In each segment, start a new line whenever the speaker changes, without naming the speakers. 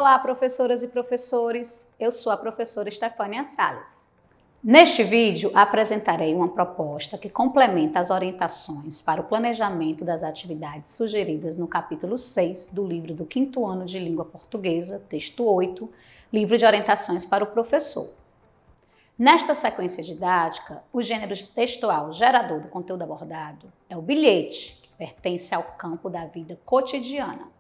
Olá, professoras e professores! Eu sou a professora Estefânia Salles. Neste vídeo, apresentarei uma proposta que complementa as orientações para o planejamento das atividades sugeridas no capítulo 6 do livro do 5º ano de Língua Portuguesa, texto 8, livro de orientações para o professor. Nesta sequência didática, o gênero textual gerador do conteúdo abordado é o bilhete, que pertence ao campo da vida cotidiana.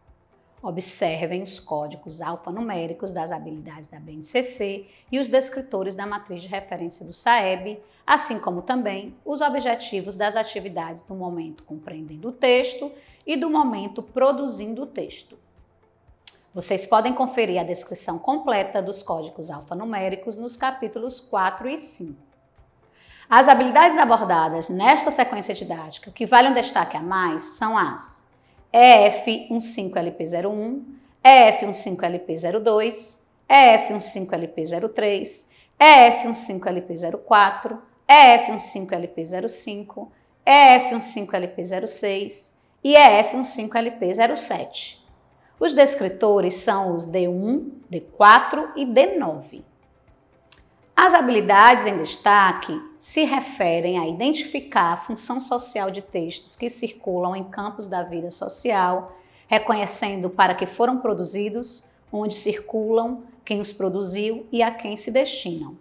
Observem os códigos alfanuméricos das habilidades da BNCC e os descritores da matriz de referência do SAEB, assim como também os objetivos das atividades do momento compreendendo o texto e do momento produzindo o texto. Vocês podem conferir a descrição completa dos códigos alfanuméricos nos capítulos 4 e 5. As habilidades abordadas nesta sequência didática que valem um destaque a mais são as EF15LP01, EF15LP02, EF15LP03, EF15LP04, EF15LP05, EF15LP06 e EF15LP07. Os descritores são os D1, D4 e D9. As habilidades em destaque se referem a identificar a função social de textos que circulam em campos da vida social, reconhecendo para que foram produzidos, onde circulam, quem os produziu e a quem se destinam.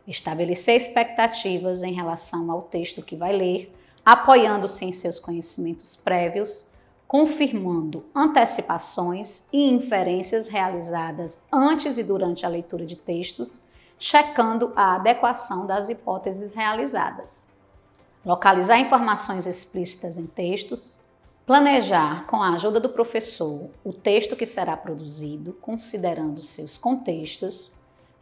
Estabelecer expectativas em relação ao texto que vai ler, apoiando-se em seus conhecimentos prévios, confirmando antecipações e inferências realizadas antes e durante a leitura de textos, checando a adequação das hipóteses realizadas. Localizar informações explícitas em textos, planejar com a ajuda do professor o texto que será produzido, considerando seus contextos,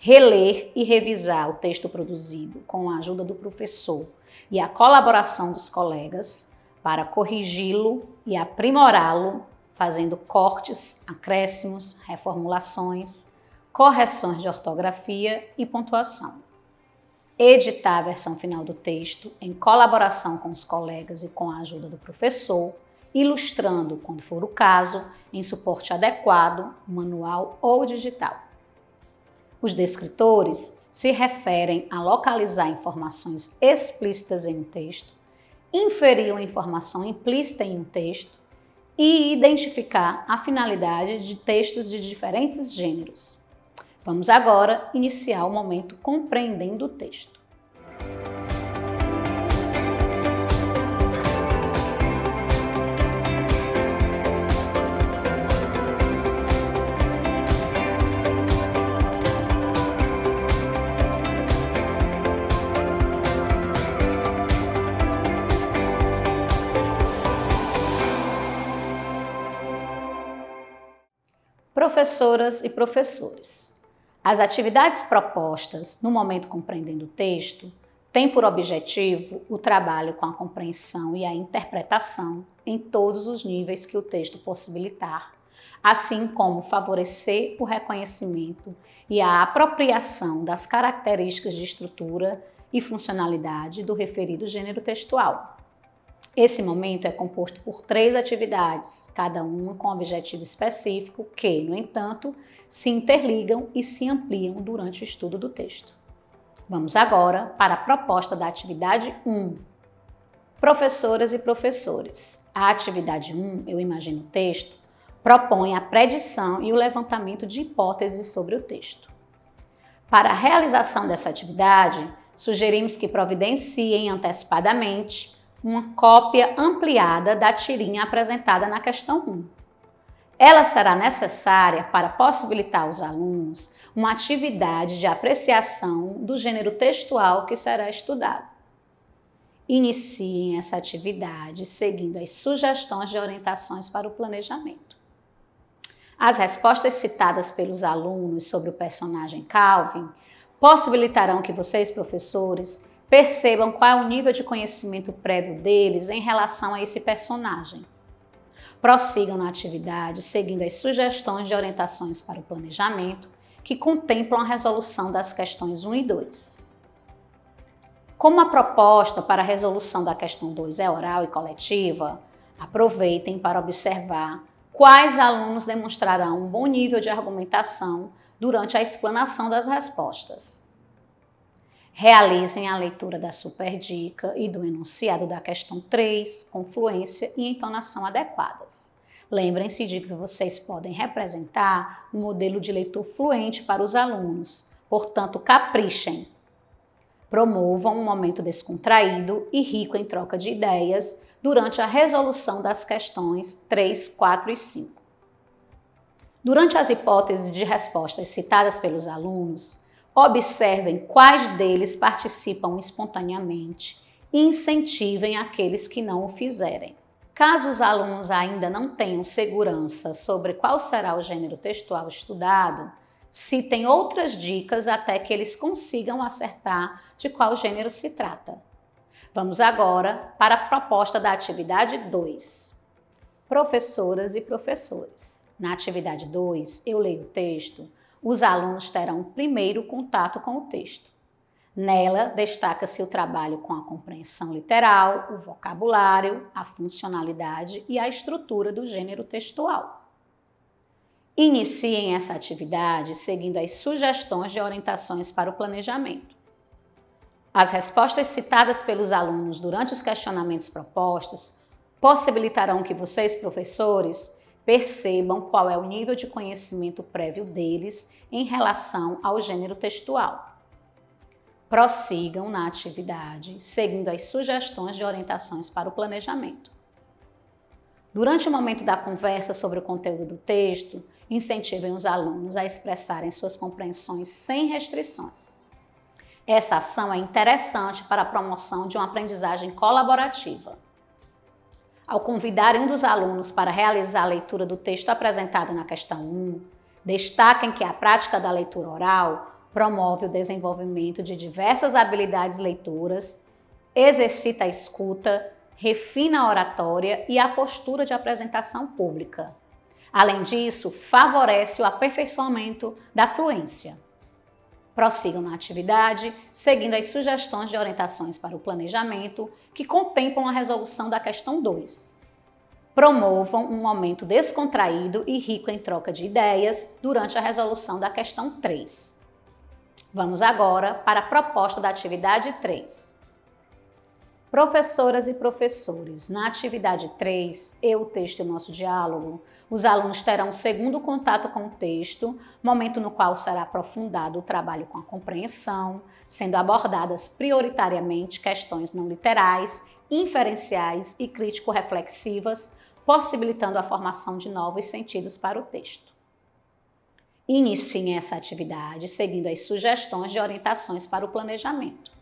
reler e revisar o texto produzido com a ajuda do professor e a colaboração dos colegas para corrigi-lo e aprimorá-lo, fazendo cortes, acréscimos, reformulações, correções de ortografia e pontuação. Editar a versão final do texto em colaboração com os colegas e com a ajuda do professor, ilustrando, quando for o caso, em suporte adequado, manual ou digital. Os descritores se referem a localizar informações explícitas em um texto, inferir uma informação implícita em um texto e identificar a finalidade de textos de diferentes gêneros. Vamos agora iniciar o momento compreendendo o texto. Professoras e professores, as atividades propostas no momento compreendendo o texto têm por objetivo o trabalho com a compreensão e a interpretação em todos os níveis que o texto possibilitar, assim como favorecer o reconhecimento e a apropriação das características de estrutura e funcionalidade do referido gênero textual. Esse momento é composto por 3 atividades, cada uma com objetivo específico que, no entanto, se interligam e se ampliam durante o estudo do texto. Vamos agora para a proposta da atividade 1. Professoras e professores, a atividade 1, Eu Imagino o Texto, propõe a predição e o levantamento de hipóteses sobre o texto. Para a realização dessa atividade, sugerimos que providenciem antecipadamente uma cópia ampliada da tirinha apresentada na questão 1. Ela será necessária para possibilitar aos alunos uma atividade de apreciação do gênero textual que será estudado. Iniciem essa atividade seguindo as sugestões de orientações para o planejamento. As respostas citadas pelos alunos sobre o personagem Calvin possibilitarão que vocês, professores, percebam qual é o nível de conhecimento prévio deles em relação a esse personagem. Prossigam na atividade seguindo as sugestões de orientações para o planejamento que contemplam a resolução das questões 1 e 2. Como a proposta para a resolução da questão 2 é oral e coletiva, aproveitem para observar quais alunos demonstrarão um bom nível de argumentação durante a explanação das respostas. Realizem a leitura da superdica e do enunciado da questão 3, com fluência e entonação adequadas. Lembrem-se de que vocês podem representar um modelo de leitor fluente para os alunos, portanto, caprichem. Promovam um momento descontraído e rico em troca de ideias durante a resolução das questões 3, 4 e 5. Durante as hipóteses de respostas citadas pelos alunos, observem quais deles participam espontaneamente e incentivem aqueles que não o fizerem. Caso os alunos ainda não tenham segurança sobre qual será o gênero textual estudado, citem outras dicas até que eles consigam acertar de qual gênero se trata. Vamos agora para a proposta da atividade 2. Professoras e professores. Na atividade 2, eu leio o texto. Os alunos terão primeiro contato com o texto. Nela, destaca-se o trabalho com a compreensão literal, o vocabulário, a funcionalidade e a estrutura do gênero textual. Iniciem essa atividade seguindo as sugestões de orientações para o planejamento. As respostas citadas pelos alunos durante os questionamentos propostos possibilitarão que vocês, professores, percebam qual é o nível de conhecimento prévio deles em relação ao gênero textual. Prossigam na atividade, seguindo as sugestões de orientações para o planejamento. Durante o momento da conversa sobre o conteúdo do texto, incentivem os alunos a expressarem suas compreensões sem restrições. Essa ação é interessante para a promoção de uma aprendizagem colaborativa. Ao convidar um dos alunos para realizar a leitura do texto apresentado na questão 1, destaquem que a prática da leitura oral promove o desenvolvimento de diversas habilidades leitoras, exercita a escuta, refina a oratória e a postura de apresentação pública. Além disso, favorece o aperfeiçoamento da fluência. Prossigam na atividade, seguindo as sugestões de orientações para o planejamento, que contemplam a resolução da questão 2. Promovam um momento descontraído e rico em troca de ideias durante a resolução da questão 3. Vamos agora para a proposta da atividade 3. Professoras e professores, na atividade 3, eu, o texto e o nosso diálogo, os alunos terão um segundo contato com o texto, momento no qual será aprofundado o trabalho com a compreensão, sendo abordadas prioritariamente questões não literais, inferenciais e crítico-reflexivas, possibilitando a formação de novos sentidos para o texto. Iniciem essa atividade seguindo as sugestões de orientações para o planejamento.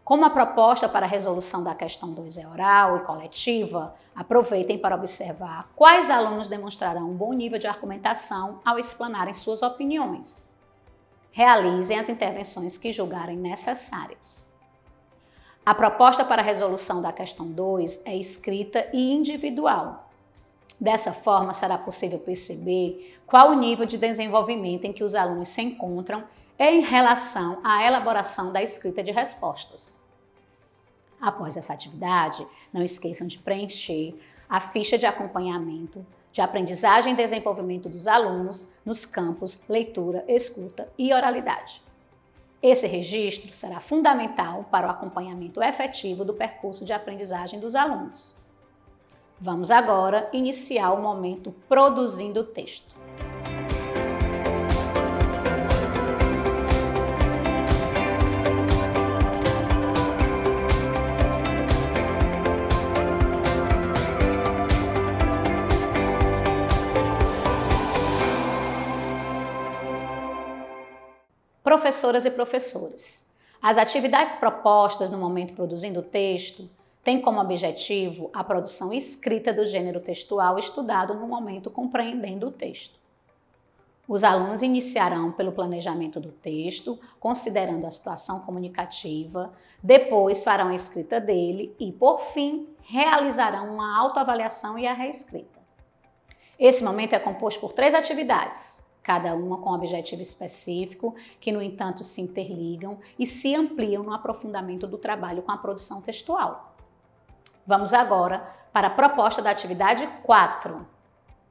Como a proposta para a resolução da questão 2 é oral e coletiva, aproveitem para observar quais alunos demonstrarão um bom nível de argumentação ao explanarem suas opiniões. Realizem as intervenções que julgarem necessárias. A proposta para a resolução da questão 2 é escrita e individual. Dessa forma, será possível perceber qual o nível de desenvolvimento em que os alunos se encontram em relação à elaboração da escrita de respostas. Após essa atividade, não esqueçam de preencher a ficha de acompanhamento de aprendizagem e desenvolvimento dos alunos nos campos leitura, escuta e oralidade. Esse registro será fundamental para o acompanhamento efetivo do percurso de aprendizagem dos alunos. Vamos agora iniciar o momento produzindo o texto. Professoras e professores, as atividades propostas no momento produzindo o texto têm como objetivo a produção escrita do gênero textual estudado no momento compreendendo o texto. Os alunos iniciarão pelo planejamento do texto, considerando a situação comunicativa, depois farão a escrita dele e, por fim, realizarão uma autoavaliação e a reescrita. Esse momento é composto por 3 atividades, cada uma com um objetivo específico, que, no entanto, se interligam e se ampliam no aprofundamento do trabalho com a produção textual. Vamos agora para a proposta da atividade 4.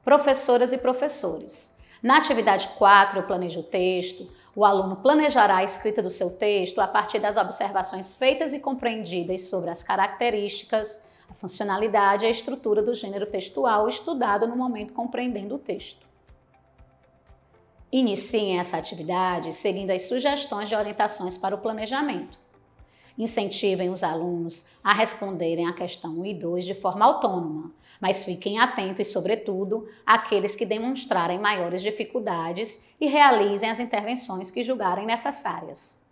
Professoras e professores. Na atividade 4, eu planejo o texto. O aluno planejará a escrita do seu texto a partir das observações feitas e compreendidas sobre as características, a funcionalidade e a estrutura do gênero textual estudado no momento compreendendo o texto. Iniciem essa atividade seguindo as sugestões de orientações para o planejamento. Incentivem os alunos a responderem à questão 1 e 2 de forma autônoma, mas fiquem atentos, sobretudo, àqueles que demonstrarem maiores dificuldades e realizem as intervenções que julgarem necessárias.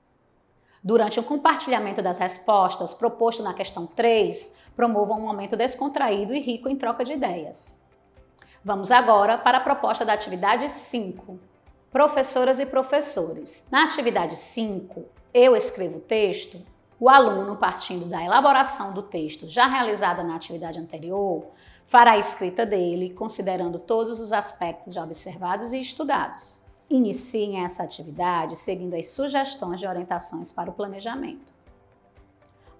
Durante o compartilhamento das respostas proposto na questão 3, promovam um momento descontraído e rico em troca de ideias. Vamos agora para a proposta da atividade 5. Professoras e professores. Na atividade 5, eu escrevo o texto. O aluno, partindo da elaboração do texto já realizada na atividade anterior, fará a escrita dele, considerando todos os aspectos já observados e estudados. Iniciem essa atividade seguindo as sugestões de orientações para o planejamento.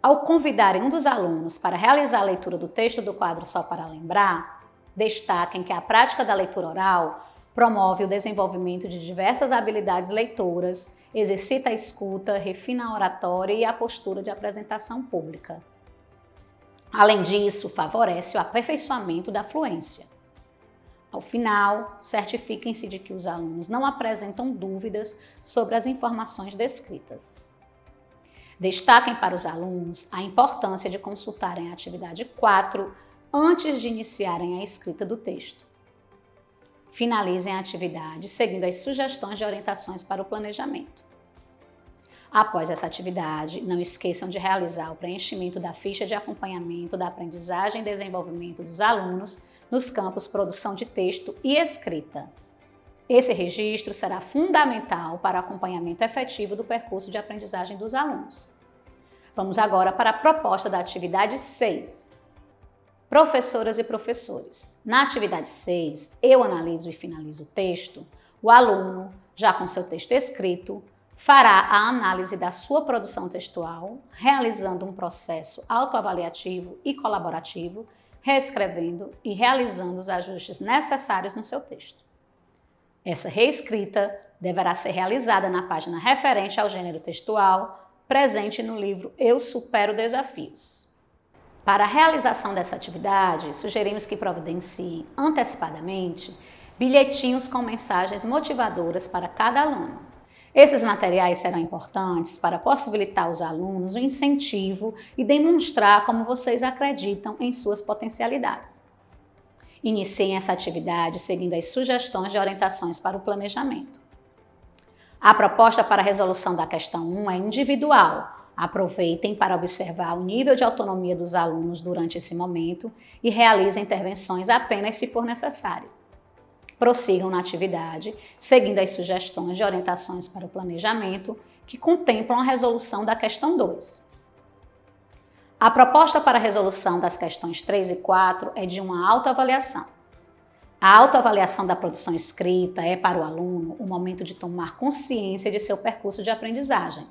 Ao convidarem um dos alunos para realizar a leitura do texto do quadro Só para Lembrar, destaquem que a prática da leitura oral promove o desenvolvimento de diversas habilidades leitoras, exercita a escuta, refina a oratória e a postura de apresentação pública. Além disso, favorece o aperfeiçoamento da fluência. Ao final, certifiquem-se de que os alunos não apresentam dúvidas sobre as informações descritas. Destaquem para os alunos a importância de consultarem a atividade 4 antes de iniciarem a escrita do texto. Finalizem a atividade seguindo as sugestões de orientações para o planejamento. Após essa atividade, não esqueçam de realizar o preenchimento da ficha de acompanhamento da aprendizagem e desenvolvimento dos alunos nos campos produção de texto e escrita. Esse registro será fundamental para o acompanhamento efetivo do percurso de aprendizagem dos alunos. Vamos agora para a proposta da atividade 6. Professoras e professores. Na atividade 6, eu analiso e finalizo o texto. O aluno, já com seu texto escrito, fará a análise da sua produção textual, realizando um processo autoavaliativo e colaborativo, reescrevendo e realizando os ajustes necessários no seu texto. Essa reescrita deverá ser realizada na página referente ao gênero textual, presente no livro Eu Supero Desafios. Para a realização dessa atividade, sugerimos que providenciem antecipadamente bilhetinhos com mensagens motivadoras para cada aluno. Esses materiais serão importantes para possibilitar aos alunos o incentivo e demonstrar como vocês acreditam em suas potencialidades. Iniciem essa atividade seguindo as sugestões de orientações para o planejamento. A proposta para a resolução da questão 1 é individual. Aproveitem para observar o nível de autonomia dos alunos durante esse momento e realizem intervenções apenas se for necessário. Prossigam na atividade, seguindo as sugestões de orientações para o planejamento que contemplam a resolução da questão 2. A proposta para a resolução das questões 3 e 4 é de uma autoavaliação. A autoavaliação da produção escrita é para o aluno o momento de tomar consciência de seu percurso de aprendizagem.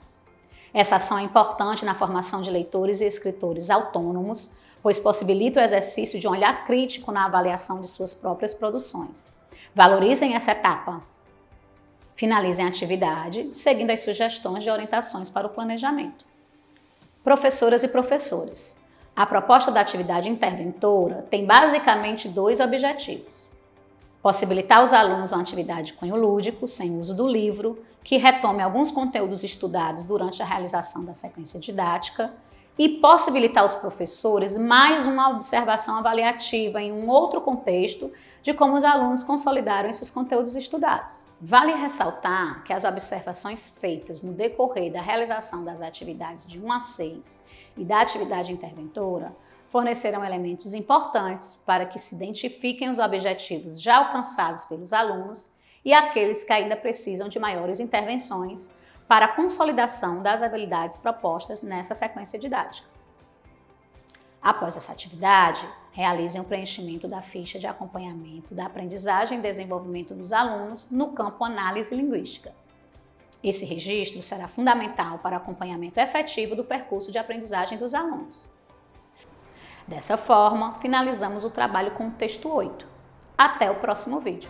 Essa ação é importante na formação de leitores e escritores autônomos, pois possibilita o exercício de um olhar crítico na avaliação de suas próprias produções. Valorizem essa etapa. Finalizem a atividade, seguindo as sugestões de orientações para o planejamento. Professoras e professores. A proposta da atividade interventora tem basicamente 2 objetivos. Possibilitar aos alunos uma atividade de cunho lúdico, sem uso do livro, que retome alguns conteúdos estudados durante a realização da sequência didática e possibilitar aos professores mais uma observação avaliativa em um outro contexto de como os alunos consolidaram esses conteúdos estudados. Vale ressaltar que as observações feitas no decorrer da realização das atividades de 1 a 6 e da atividade interventora fornecerão elementos importantes para que se identifiquem os objetivos já alcançados pelos alunos e aqueles que ainda precisam de maiores intervenções para a consolidação das habilidades propostas nessa sequência didática. Após essa atividade, realizem o preenchimento da ficha de acompanhamento da aprendizagem e desenvolvimento dos alunos no campo análise linguística. Esse registro será fundamental para o acompanhamento efetivo do percurso de aprendizagem dos alunos. Dessa forma, finalizamos o trabalho com o texto 8. Até o próximo vídeo.